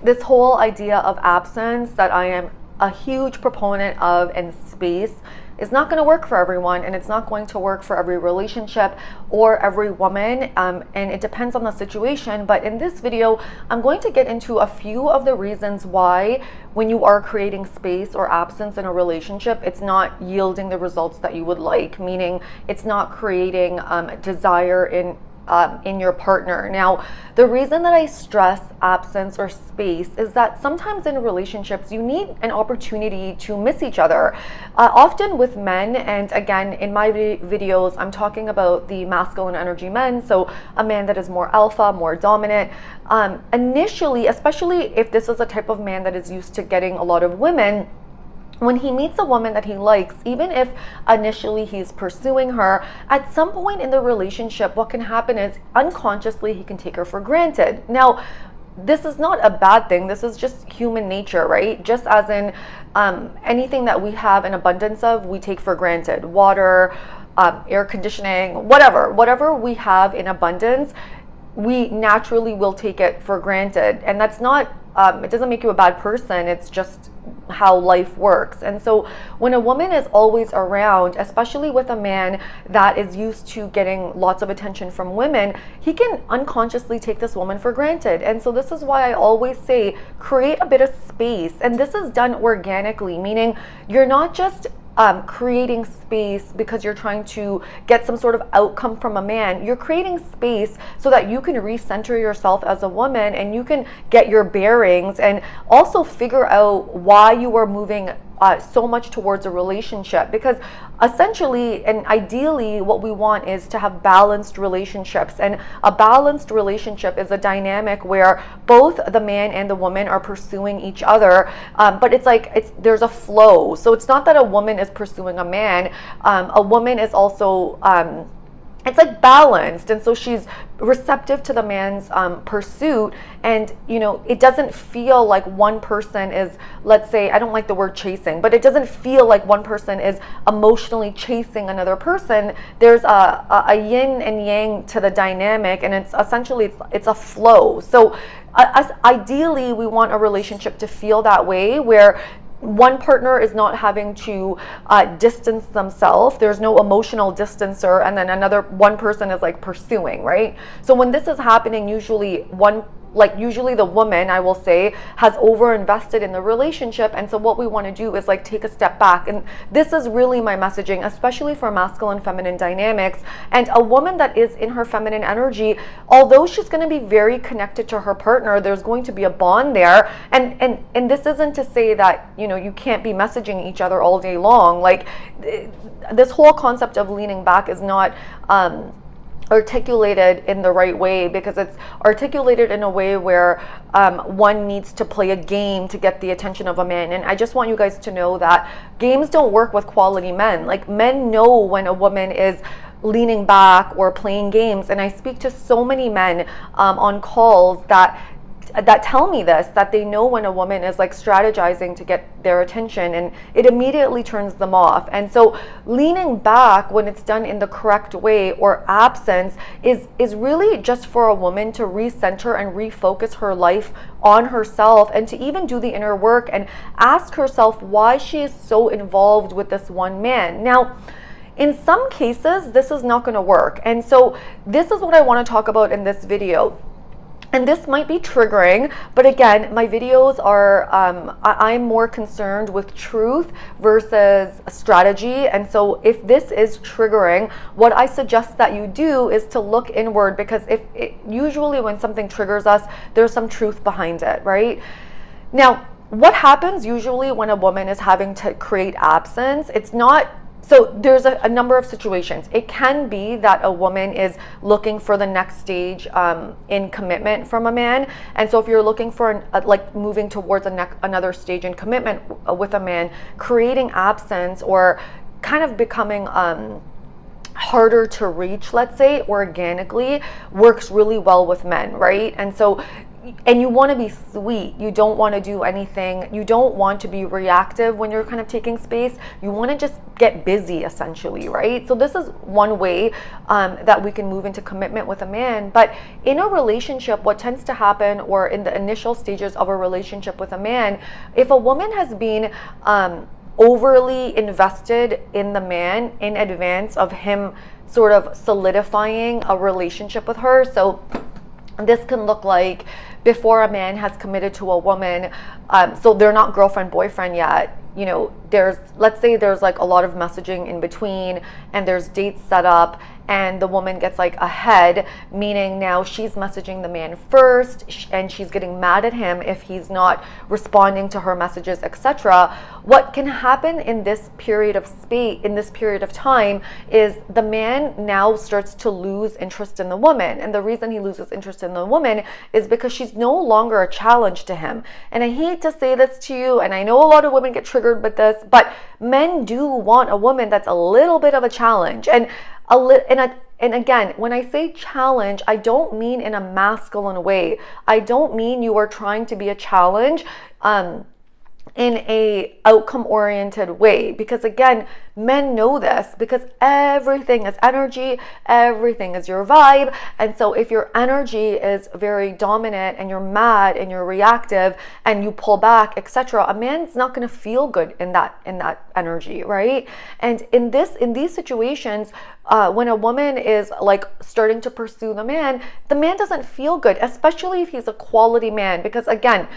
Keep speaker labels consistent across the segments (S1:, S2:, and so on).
S1: this whole idea of absence that I am a huge proponent of, and space, is not going to work for everyone, and it's not going to work for every relationship or every woman, and it depends on the situation. But in this video, I'm going to get into a few of the reasons why when you are creating space or absence in a relationship, it's not yielding the results that you would like, meaning it's not creating desire in your partner. Now, the reason that I stress absence or space is that sometimes in relationships you need an opportunity to miss each other. Often with men, and again in my videos I'm talking about the masculine energy men, so a man that is more alpha, more dominant. Initially, especially if this is a type of man that is used to getting a lot of women, when he meets a woman that he likes, even if initially he's pursuing her, at some point in the relationship, what can happen is unconsciously he can take her for granted. Now, this is not a bad thing. This is just human nature, right? Just as in anything that we have an abundance of, we take for granted. Water, air conditioning, whatever we have in abundance, we naturally will take it for granted. And that's not, it doesn't make you a bad person. It's just how life works. And so when a woman is always around, especially with a man that is used to getting lots of attention from women, he can unconsciously take this woman for granted. And so this is why I always say create a bit of space. And this is done organically, meaning you're not just creating space because you're trying to get some sort of outcome from a man. You're creating space so that you can recenter yourself as a woman, and you can get your bearings and also figure out why you are moving so much towards a relationship. Because essentially and ideally what we want is to have balanced relationships, and a balanced relationship is a dynamic where both the man and the woman are pursuing each other, but it's like there's a flow. So it's not that a woman is pursuing a man, a woman is also it's like balanced, and so she's receptive to the man's pursuit, and it doesn't feel like one person is, let's say, I don't like the word chasing, but it doesn't feel like one person is emotionally chasing another person. There's a yin and yang to the dynamic, and it's essentially it's a flow. So ideally we want a relationship to feel that way, where one partner is not having to distance themselves. There's no emotional distancer, and then one person is like pursuing, right? So when this is happening, usually the woman, I will say, has over-invested in the relationship. And so what we want to do is like take a step back. And this is really my messaging, especially for masculine feminine dynamics. And a woman that is in her feminine energy, although she's going to be very connected to her partner, there's going to be a bond there. And this isn't to say that, you can't be messaging each other all day long. Like this whole concept of leaning back is not articulated in the right way, because it's articulated in a way where one needs to play a game to get the attention of a man. And I just want you guys to know that games don't work with quality men. Like, men know when a woman is leaning back or playing games, and I speak to so many men on calls that tell me this, that they know when a woman is like strategizing to get their attention, and it immediately turns them off. And so leaning back, when it's done in the correct way, or absence, is really just for a woman to recenter and refocus her life on herself, and to even do the inner work and ask herself why she is so involved with this one man. Now, in some cases, this is not going to work. And so this is what I want to talk about in this video. And this might be triggering, but again, my videos are, I'm more concerned with truth versus strategy. And so if this is triggering, what I suggest that you do is to look inward, because usually when something triggers us, there's some truth behind it, right? Now, what happens usually when a woman is having to create absence, so there's a number of situations. It can be that a woman is looking for the next stage in commitment from a man. And so if you're looking for like moving towards another stage in commitment with a man, creating absence or kind of becoming harder to reach, let's say, organically, works really well with men, right? And so and you want to be sweet. You don't want to do anything. You don't want to be reactive when you're kind of taking space. You want to just get busy, essentially, right? So this is one way that we can move into commitment with a man. But in a relationship, what tends to happen, or in the initial stages of a relationship with a man, if a woman has been overly invested in the man in advance of him sort of solidifying a relationship with her, so this can look like before a man has committed to a woman, so they're not girlfriend boyfriend yet, you know, let's say there's like a lot of messaging in between, and there's dates set up, and the woman gets like ahead, meaning now she's messaging the man first, and she's getting mad at him if he's not responding to her messages, etc. What can happen in this period of time is the man now starts to lose interest in the woman. And the reason he loses interest in the woman is because she's no longer a challenge to him. And I hate to say this to you, and I know a lot of women get triggered with this, but men do want a woman that's a little bit of a challenge. And again, when I say challenge, I don't mean in a masculine way. I don't mean you are trying to be a challenge in a outcome-oriented way, because again, men know this, because everything is energy, everything is your vibe. And so if your energy is very dominant and you're mad and you're reactive and you pull back, etc., a man's not going to feel good in that energy, right? And in these situations, when a woman is like starting to pursue the man doesn't feel good, especially if he's a quality man, because again,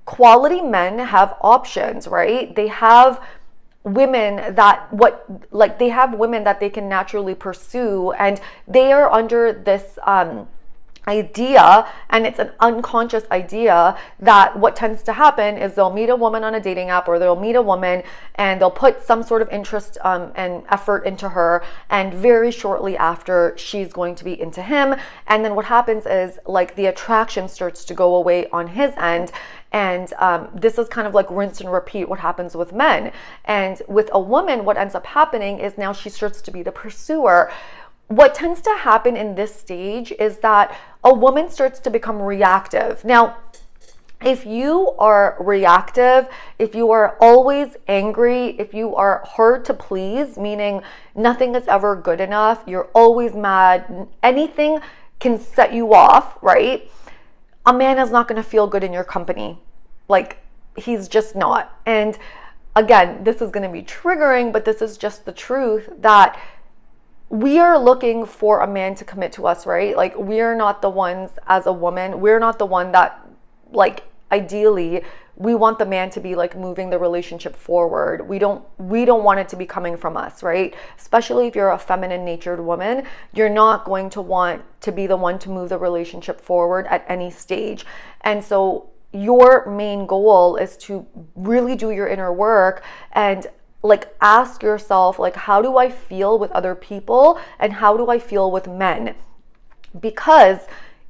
S1: quality men have options, right? They have women that they can naturally pursue, and they are under this idea, and it's an unconscious idea, that what tends to happen is they'll meet a woman on a dating app, or they'll meet a woman and they'll put some sort of interest and effort into her, and very shortly after she's going to be into him, and then what happens is like the attraction starts to go away on his end. And this is kind of like rinse and repeat what happens with men. And with a woman, what ends up happening is now she starts to be the pursuer. What tends to happen in this stage is that a woman starts to become reactive. Now, if you are reactive, if you are always angry, if you are hard to please, meaning nothing is ever good enough, you're always mad, anything can set you off, right? A man is not going to feel good in your company. Like, he's just not. And again, this is going to be triggering, but this is just the truth, that we are looking for a man to commit to us, right? Like, we're not the ones as a woman. We're not the one that, like, ideally, we want the man to be like moving the relationship forward. We don't want it to be coming from us, right? Especially if you're a feminine natured woman, you're not going to want to be the one to move the relationship forward at any stage. And so your main goal is to really do your inner work and like ask yourself, like, how do I feel with other people and how do I feel with men? Because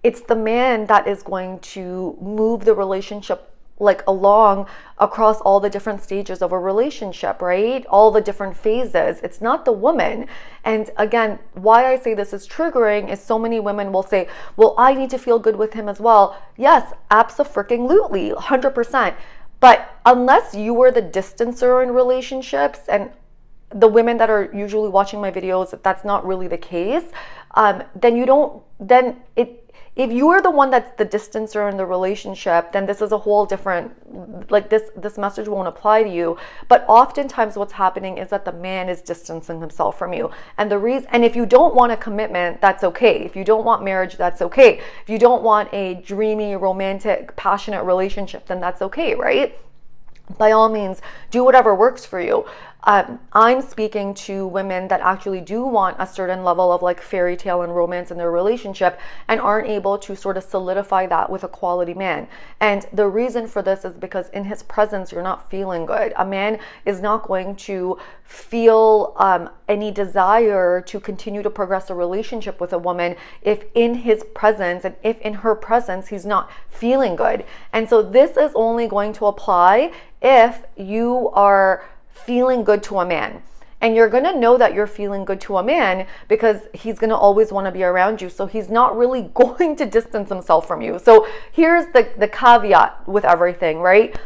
S1: it's the man that is going to move the relationship like along across all the different stages of a relationship, right? All the different phases. It's not the woman. And again, why I say this is triggering is so many women will say, well, I need to feel good with him as well. Yes, abso-freaking-lutely, 100%. But unless you are the distancer in relationships, and the women that are usually watching my videos, that's not really the case, if you are the one that's the distancer in the relationship, then this is a whole different, like this message won't apply to you. But oftentimes what's happening is that the man is distancing himself from you. And if you don't want a commitment, that's okay. If you don't want marriage, that's okay. If you don't want a dreamy, romantic, passionate relationship, then that's okay, right? By all means, do whatever works for you. I'm speaking to women that actually do want a certain level of like fairy tale and romance in their relationship and aren't able to sort of solidify that with a quality man. And the reason for this is because in his presence, you're not feeling good. A man is not going to feel any desire to continue to progress a relationship with a woman if in his presence and if in her presence, he's not feeling good. And so this is only going to apply if you are feeling good to a man. And you're going to know that you're feeling good to a man because he's going to always want to be around you. So he's not really going to distance himself from you. So here's the caveat with everything, right?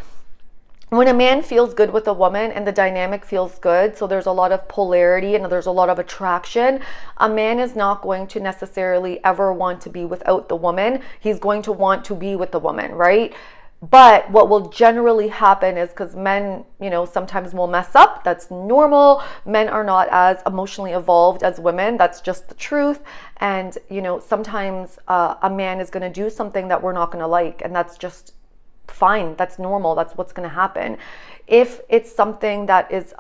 S1: When a man feels good with a woman and the dynamic feels good, so there's a lot of polarity and there's a lot of attraction, a man is not going to necessarily ever want to be without the woman. He's going to want to be with the woman, right? But what will generally happen is, because men, sometimes will mess up. That's normal. Men are not as emotionally evolved as women. That's just the truth. And, sometimes a man is going to do something that we're not going to like. And that's just fine. That's normal. That's what's going to happen. If it's something that is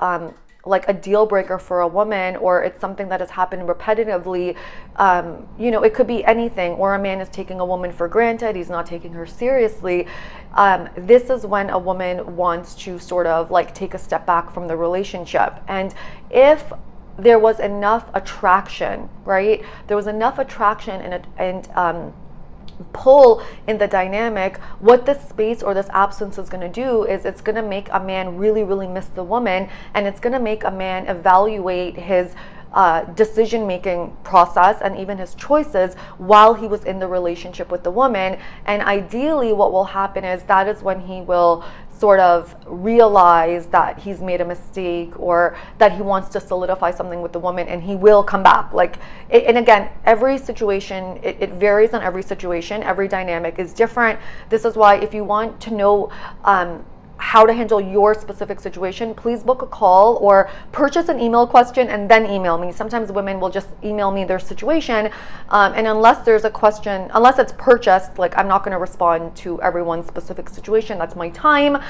S1: like a deal breaker for a woman, or it's something that has happened repetitively, it could be anything, or a man is taking a woman for granted, he's not taking her seriously. This is when a woman wants to sort of like take a step back from the relationship. And if there was enough attraction, right? There was enough attraction and pull in the dynamic, what this space or this absence is going to do is it's going to make a man really, really miss the woman, and it's going to make a man evaluate his decision-making process and even his choices while he was in the relationship with the woman. And ideally what will happen is that is when he will sort of realize that he's made a mistake, or that he wants to solidify something with the woman, and he will come back. And again, every situation, it varies on every situation. Every dynamic is different. This is why if you want to know how to handle your specific situation, please book a call or purchase an email question and then email me. Sometimes women will just email me their situation, and unless there's a question, unless it's purchased, I'm not going to respond to everyone's specific situation. That's my time.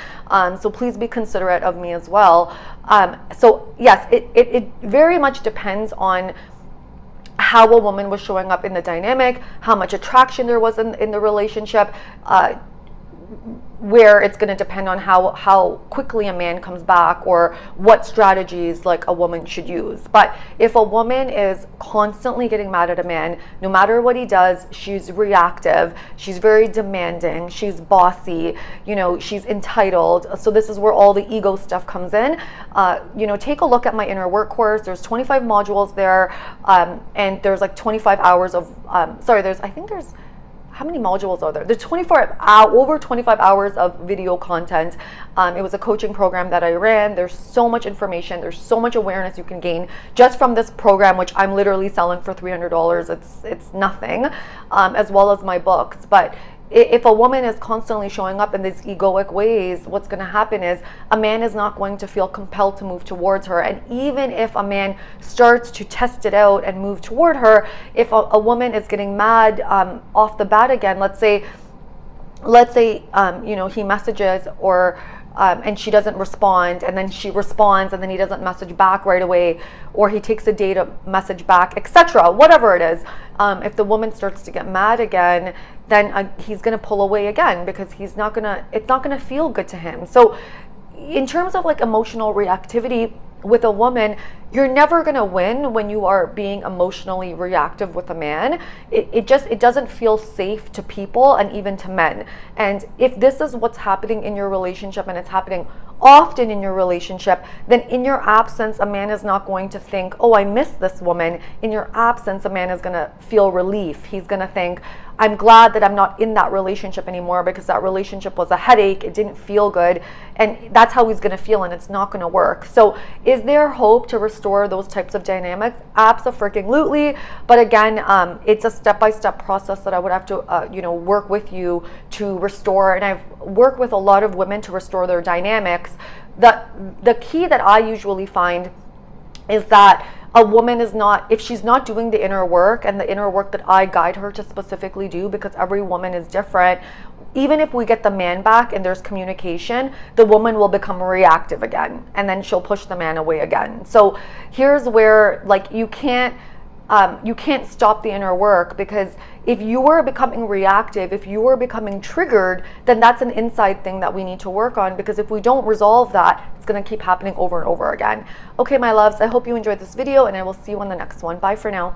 S1: So please be considerate of me as well. So yes, it very much depends on how a woman was showing up in the dynamic, how much attraction there was in the relationship, where it's going to depend on how quickly a man comes back, or what strategies a woman should use. But if a woman is constantly getting mad at a man, no matter what he does, she's reactive, she's very demanding, she's bossy, she's entitled. So this is where all the ego stuff comes in. Take a look at my inner work course. There's 25 modules there, and there's 25 hours of how many modules are there? There's over 25 hours of video content. It was a coaching program that I ran. There's so much information. There's so much awareness you can gain just from this program, which I'm literally selling for $300. It's nothing, as well as my books. But if a woman is constantly showing up in these egoic ways, what's going to happen is a man is not going to feel compelled to move towards her. And even if a man starts to test it out and move toward her, if a woman is getting mad off the bat again, let's say he messages, or and she doesn't respond, and then she responds, and then he doesn't message back right away, or he takes a day to message back, etc., whatever it is. If the woman starts to get mad again, then he's going to pull away again, because it's not going to feel good to him. So in terms of emotional reactivity with a woman, you're never going to win when you are being emotionally reactive with a man. It doesn't feel safe to people, and even to men. And if this is what's happening in your relationship, and it's happening often in your relationship, then in your absence, a man is not going to think, oh, I miss this woman. In your absence, a man is going to feel relief. He's going to think, I'm glad that I'm not in that relationship anymore, because that relationship was a headache. It didn't feel good. And that's how he's going to feel, and it's not going to work. So is there hope to restore those types of dynamics? Abso-freaking-lutely. But again, it's a step-by-step process that I would have to work with you to restore. And I've worked with a lot of women to restore their dynamics. The key that I usually find is that a woman is not, if she's not doing the inner work, and the inner work that I guide her to specifically do, because every woman is different, even if we get the man back and there's communication, the woman will become reactive again, and then she'll push the man away again. So here's where you can't stop the inner work, because if you are becoming reactive, if you are becoming triggered, then that's an inside thing that we need to work on, because if we don't resolve that, it's going to keep happening over and over again. Okay, my loves, I hope you enjoyed this video, and I will see you on the next one. Bye for now.